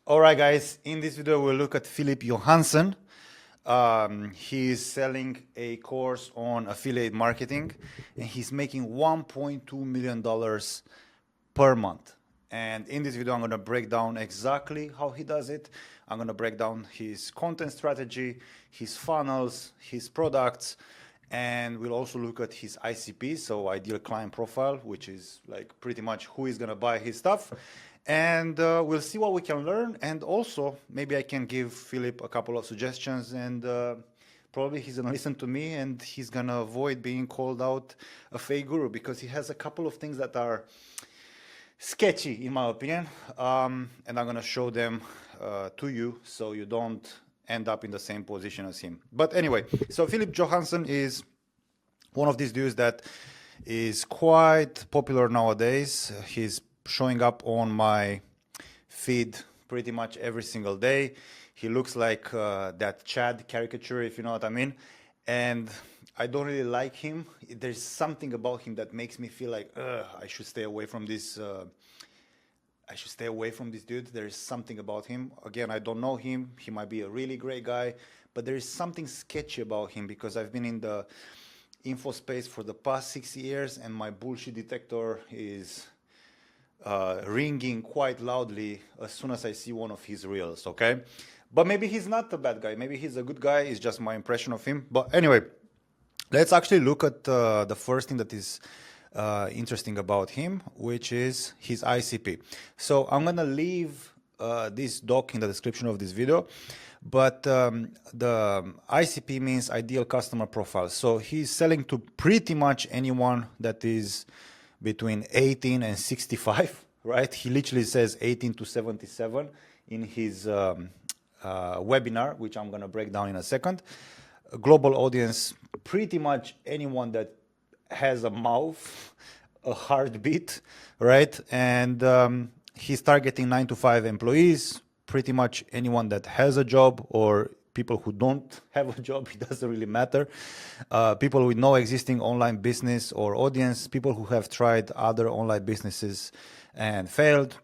All right, guys, in this video, we'll look at Philip Johansen. He's selling a course on affiliate marketing, and he's making $1.2 million per month. And in this video, I'm going to break down exactly how he does it. I'm going to break down his content strategy, his funnels, his products, and we'll also look at his ICP, so ideal client profile, which is like pretty much who is going to buy his stuff. And we'll see what we can learn. And also, maybe I can give Philip a couple of suggestions, and probably he's going to listen to me, and he's going to avoid being called out a fake guru, because he has a couple of things that are sketchy, in my opinion. And I'm going to show them to you so you don't end up in the same position as him. But anyway, so Philip Johansen is one of these dudes that is quite popular nowadays. He's showing up on my feed pretty much every single day. He looks like that Chad caricature, if you know what I mean. And I don't really like him. There's something about him that makes me feel like I should stay away from this. I should stay away from this dude. There is something about him. Again, I don't know him. He might be a really great guy, but there is something sketchy about him, because I've been in the info space for the past 6 years, and my bullshit detector is ringing quite loudly as soon as I see one of his reels, okay? But maybe he's not a bad guy. Maybe he's a good guy. It's just my impression of him. But anyway, let's actually look at the first thing that is interesting about him, which is his ICP. So I'm gonna leave this doc in the description of this video, but the ICP means ideal customer profile. So he's selling to pretty much anyone that is between 18 and 65, right? He literally says 18 to 77 in his webinar, which I'm gonna break down in a second. A global audience, pretty much anyone that has a mouth, a heartbeat, right? And he's targeting 9 to 5 employees, pretty much anyone that has a job or people who don't have a job. It doesn't really matter. People with no existing online business or audience, people who have tried other online businesses and failed,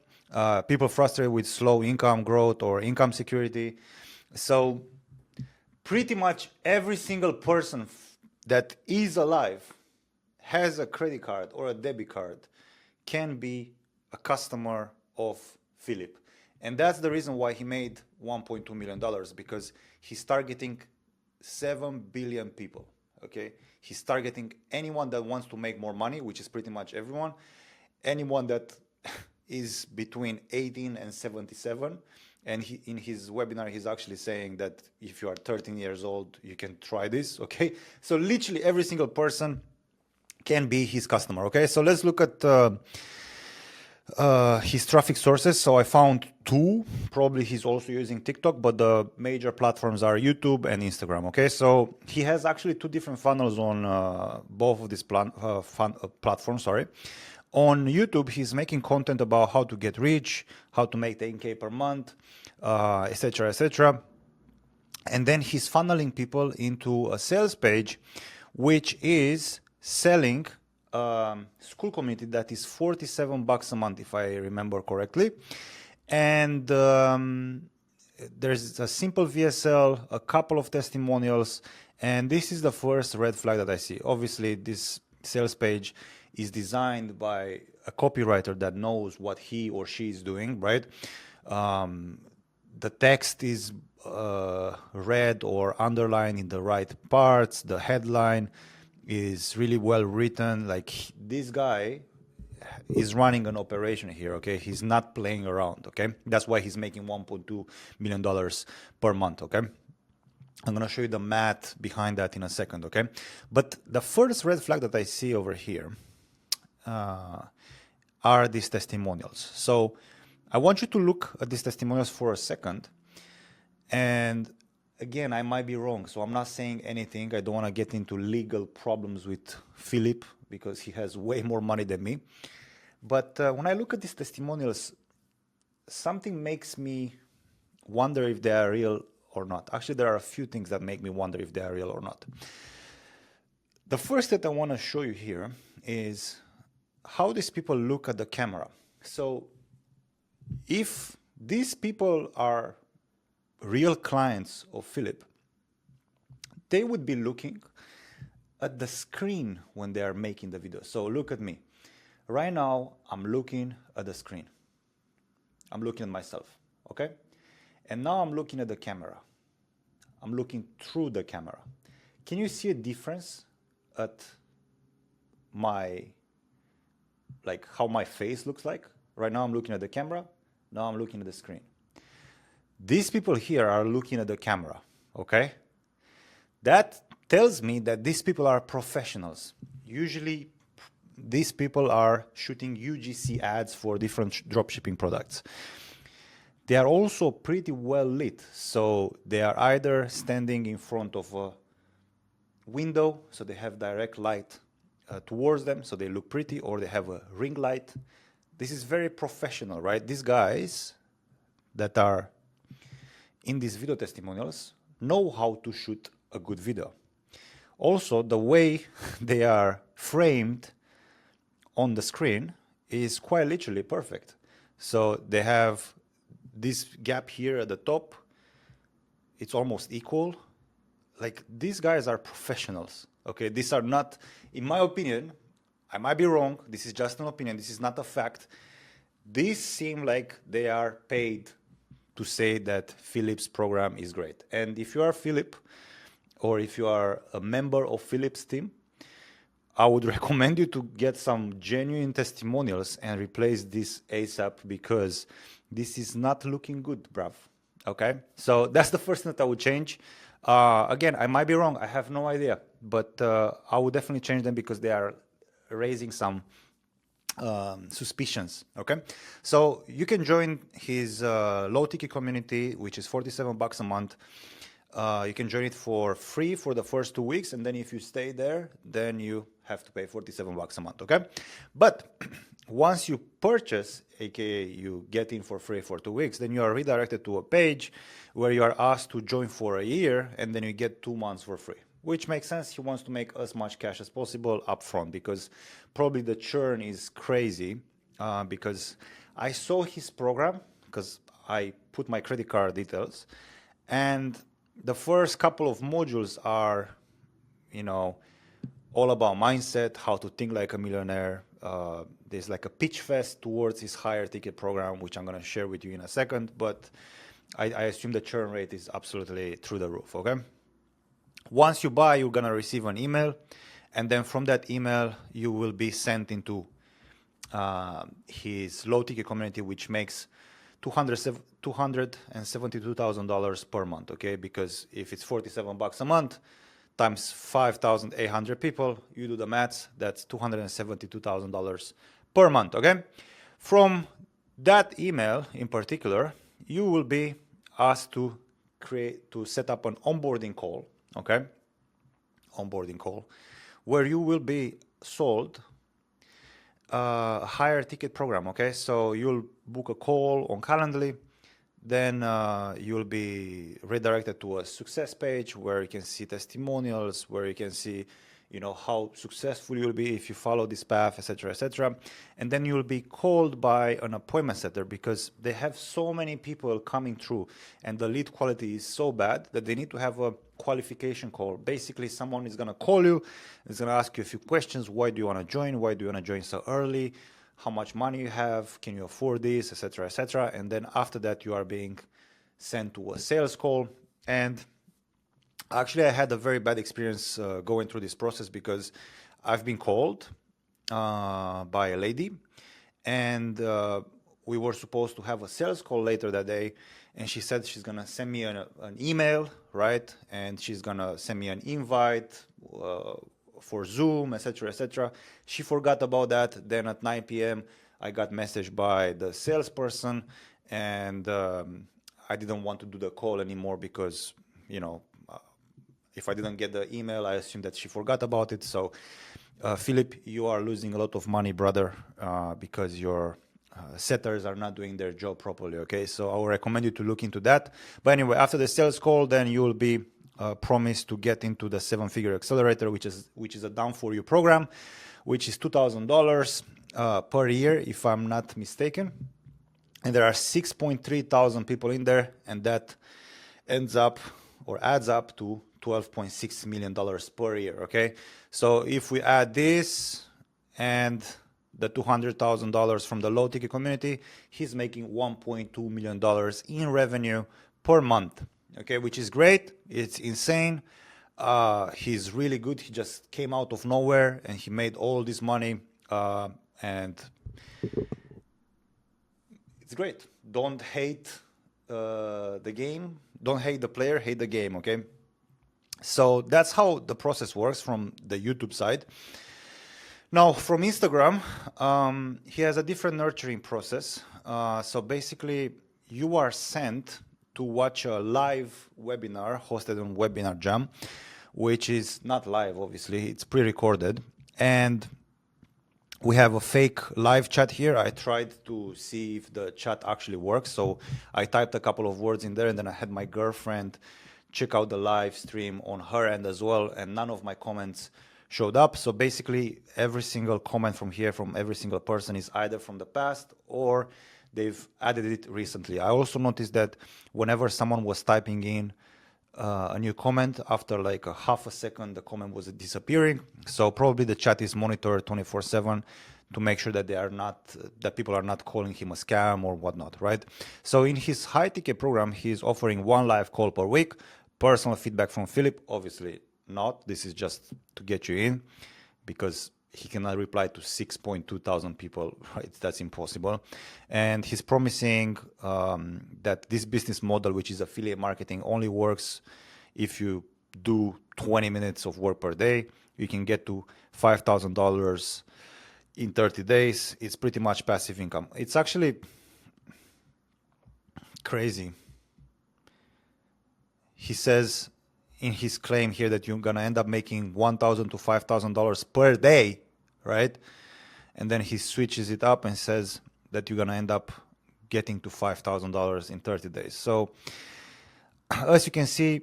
people frustrated with slow income growth or income security. So pretty much every single person that is alive, has a credit card or a debit card, can be a customer of Philip. And that's the reason why he made $1.2 million, because he's targeting 7 billion people, okay? He's targeting anyone that wants to make more money, which is pretty much everyone, anyone that is between 18 and 77. And in his webinar, he's actually saying that if you are 13 years old, you can try this, okay? So literally every single person can be his customer, okay? So let's look at his traffic sources. So I found 2. Probably he's also using TikTok, but the major platforms are YouTube and Instagram, okay? So he has actually 2 different funnels on both of these platforms, sorry. On YouTube, he's making content about how to get rich, how to make 10K per month, etc., etc. And then he's funneling people into a sales page, which is selling school community that is $47 a month, if I remember correctly. And there's a simple VSL, a couple of testimonials, and this is the first red flag that I see. Obviously, this sales page is designed by a copywriter that knows what he or she is doing, right? The text is read or underlined in the right parts. The headline is really well written. Like, this guy is running an operation here, okay? He's not playing around, okay? That's why he's making $1.2 million per month, okay? I'm gonna show you the math behind that in a second, okay? But the first red flag that I see over here are these testimonials. So I want you to look at these testimonials for a second. And again, I might be wrong, so I'm not saying anything. I don't want to get into legal problems with Philip, because he has way more money than me. But when I look at these testimonials, something makes me wonder if they are real or not. Actually, there are a few things that make me wonder if they are real or not. The first that I want to show you here is how these people look at the camera. So if these people are real clients of Philip. They would be looking at the screen when they are making the video. So look at me. Right now, I'm looking at the screen. I'm looking at myself, okay? And now I'm looking at the camera. I'm looking through the camera. Can you see a difference at how my face looks like? Right now I'm looking at the camera. Now I'm looking at the screen. These people here are looking at the camera, okay? That tells me that these people are professionals. Usually, these people are shooting UGC ads for different dropshipping products. They are also pretty well lit. So they are either standing in front of a window, so they have direct light towards them, so they look pretty, or they have a ring light. This is very professional, right? These guys that are in these video testimonials know how to shoot a good video. Also, the way they are framed on the screen is quite literally perfect. So they have this gap here at the top. It's almost equal. Like, these guys are professionals, okay? These are not, in my opinion, I might be wrong, this is just an opinion, this is not a fact. These seem like they are paid to say that Philip's program is great. And if you are Philip, or if you are a member of Philip's team, I would recommend you to get some genuine testimonials and replace this ASAP, because this is not looking good, bruv. Okay? So that's the first thing that I would change. Again, I might be wrong. I have no idea. But I would definitely change them because they are raising some suspicions. Okay? So you can join his low ticket community, which is $47 a month. You can join it for free for the first 2 weeks, and then if you stay there, then you have to pay $47 a month, okay? But once you purchase, aka you get in for free for 2 weeks, then you are redirected to a page where you are asked to join for a year, and then you get 2 months for free, which makes sense. He wants to make as much cash as possible upfront, because probably the churn is crazy, because I saw his program, because I put my credit card details, and the first couple of modules are, all about mindset, how to think like a millionaire. There's like a pitch fest towards his higher ticket program, which I'm going to share with you in a second. But I assume the churn rate is absolutely through the roof, okay? Once you buy, you're going to receive an email. And then from that email, you will be sent into his low ticket community, which makes $272,000 per month, okay? Because if it's $47 a month times 5,800 people, you do the maths, that's $272,000 per month, okay? From that email in particular, you will be asked to set up an onboarding call, okay? Onboarding call, where you will be sold a higher ticket program, okay? So you'll book a call on Calendly, then you'll be redirected to a success page where you can see testimonials, where you can see, how successful you'll be if you follow this path, etc., etc. And then you'll be called by an appointment setter, because they have so many people coming through and the lead quality is so bad that they need to have a qualification call. Basically, someone is going to call you, is going to ask you a few questions. Why do you want to join? Why do you want to join so early? How much money you have? Can you afford this, etc., etc.? And then after that, you are being sent to a sales call. And actually, I had a very bad experience going through this process, because I've been called by a lady, and we were supposed to have a sales call later that day, and she said she's going to send me an email, right? And she's going to send me an invite for Zoom, etc., etc. She forgot about that. Then at 9 p.m., I got messaged by the salesperson, and I didn't want to do the call anymore because, if I didn't get the email, I assumed that she forgot about it. So, Philip, you are losing a lot of money, brother, because your setters are not doing their job properly, okay? So I would recommend you to look into that. But anyway, after the sales call, then you will be promised to get into the 7-figure accelerator, which is a done for you program, which is $2,000 per year, if I'm not mistaken. and there are 6.3 thousand people in there, and that ends up or adds up to $12.6 million per year. Okay, so if we add this and the $200,000 from the low ticket community, he's making $1.2 million in revenue per month. Okay, which is great. It's insane. He's really good. He just came out of nowhere and he made all this money, and it's great. Don't hate the game. Don't hate the player, hate the game, okay? So that's how the process works from the YouTube side. Now, from Instagram, he has a different nurturing process. So basically, you are sent to watch a live webinar hosted on Webinar Jam, which is not live, obviously. It's pre-recorded. And we have a fake live chat here. I tried to see if the chat actually works. So I typed a couple of words in there, and then I had my girlfriend check out the live stream on her end as well, and none of my comments showed up. So basically, every single comment from here, from every single person, is either from the past or they've added it recently. I also noticed that whenever someone was typing in a new comment, after like a half a second, the comment was disappearing. So probably the chat is monitored 24/7 to make sure that they are not, that people are not calling him a scam or whatnot, right? So in his high ticket program, he's offering one live call per week, personal feedback from Philip, obviously not. This is just to get you in, because he cannot reply to 6.2 thousand people, right? That's impossible. And he's promising that this business model, which is affiliate marketing, only works if you do 20 minutes of work per day. You can get to $5,000 in 30 days. It's pretty much passive income. It's actually crazy. He says in his claim here that you're gonna end up making $1,000 to $5,000 per day, right? And then he switches it up and says that you're gonna end up getting to $5,000 in 30 days. So as you can see,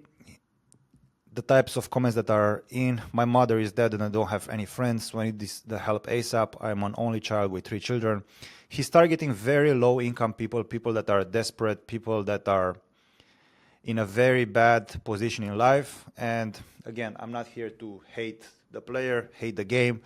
the types of comments that are in: my mother is dead and I don't have any friends, so I need the help ASAP. I'm an only child with 3 children. He's targeting very low income people, people that are desperate, people that are in a very bad position in life. And again, I'm not here to hate the player, hate the game.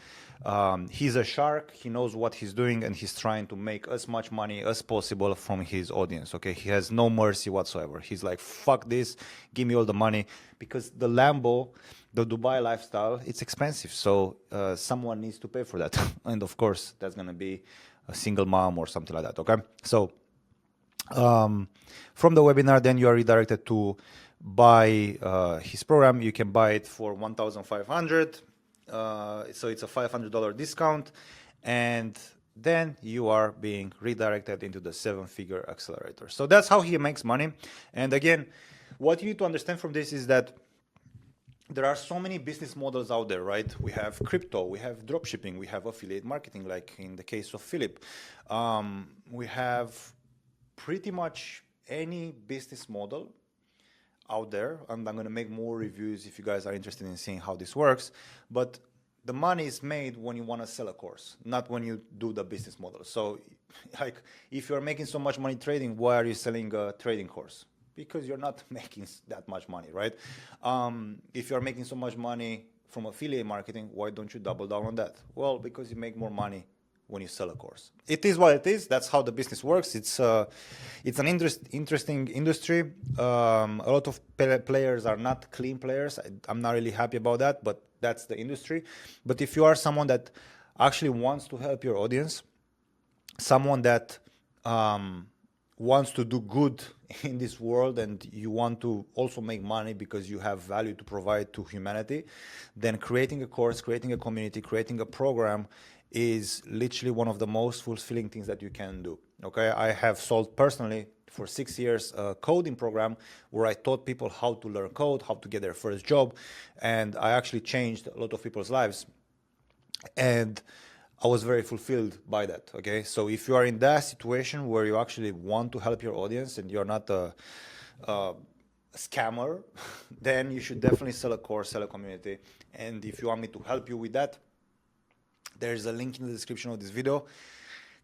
He's a shark. He knows what he's doing, and he's trying to make as much money as possible from his audience. Okay, he has no mercy whatsoever. He's like, fuck this, give me all the money, because the Lambo, the Dubai lifestyle, it's expensive. So someone needs to pay for that, and of course, that's gonna be a single mom or something like that. Okay, so from the webinar, then you are redirected to buy his program. You can buy it for $1,500. So it's a $500 discount, and then you are being redirected into the 7-figure accelerator. So that's how he makes money. And again, what you need to understand from this is that there are so many business models out there, right? We have crypto, we have dropshipping, we have affiliate marketing, like in the case of Philip. We have pretty much any business model out there, and I'm going to make more reviews if you guys are interested in seeing how this works. But the money is made when you want to sell a course, not when you do the business model. So like, if you're making so much money trading, why are you selling a trading course? Because you're not making that much money, right? If you're making so much money from affiliate marketing, why don't you double down on that? Well, because you make more money when you sell a course. It is what it is. That's how the business works. It's an interesting industry. A lot of players are not clean players. I'm not really happy about that, but that's the industry. But if you are someone that actually wants to help your audience, someone that wants to do good in this world, and you want to also make money because you have value to provide to humanity, then creating a course, creating a community, creating a program is literally one of the most fulfilling things that you can do. Okay, I have sold personally for 6 years a coding program where I taught people how to learn code, how to get their first job, and I actually changed a lot of people's lives, and I was very fulfilled by that. Okay, so if you are in that situation where you actually want to help your audience and you're not a scammer, then you should definitely sell a course, sell a community. And if you want me to help you with that, there's a link in the description of this video.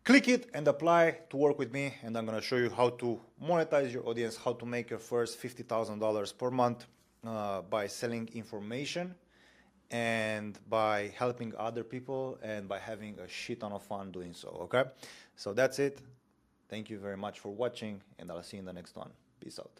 Click it and apply to work with me, and I'm going to show you how to monetize your audience, how to make your first $50,000 per month by selling information and by helping other people and by having a shit ton of fun doing so, okay? So that's it. Thank you very much for watching, and I'll see you in the next one. Peace out.